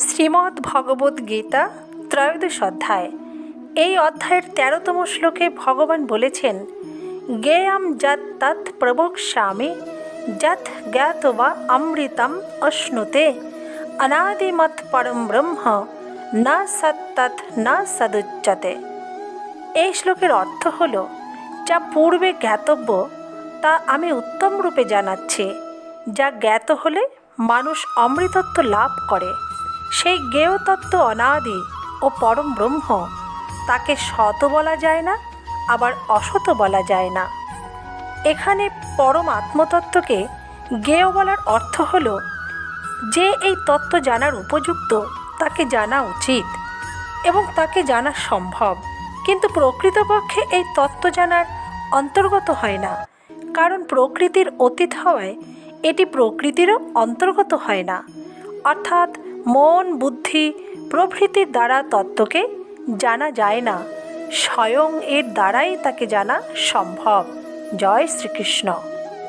শ্রীমদ্ ভগবদ্ গীতা ত্রয়োদশ অধ্যায়। এই অধ্যায়ের ১৩তম শ্লোকে ভগবান বলেছেন, জ্ঞেয়ং যৎ তৎ প্রবক্ষ্যামি যৎ জ্ঞাত্বা অমৃতম অশ্নুতে অনাদিমৎ পরম ব্রহ্ম না সত্তৎ না সদুচ্যতে। এই শ্লোকের অর্থ হল, যা পূর্বে জ্ঞাতব্য তা আমি উত্তম রূপে জানাচ্ছি। যা জ্ঞাত হলে মানুষ অমৃতত্ব লাভ করে, সেই জ্ঞেয় তত্ত্ব অনাদি ও পরম ব্রহ্ম। তাকে সৎ বলা যায় না, আবার অসৎ বলা যায় না। এখানে পরম আত্মতত্ত্বকে জ্ঞেয় বলার অর্থ হল, যে এই তত্ত্ব জানার উপযুক্ত তাকে জানা উচিত এবং তাকে জানা সম্ভব, কিন্তু প্রকৃতপক্ষে এই তত্ত্ব জানার অন্তর্গত হয় না, কারণ প্রকৃতির অতীত হওয়ায় এটি প্রকৃতিরও অন্তর্গত হয় না। অর্থাৎ মন, বুদ্ধি প্রভৃতির দ্বারা তত্ত্বকে জানা যায় না, স্বয়ং এর দ্বারাই তাকে জানা সম্ভব। জয় শ্রীকৃষ্ণ।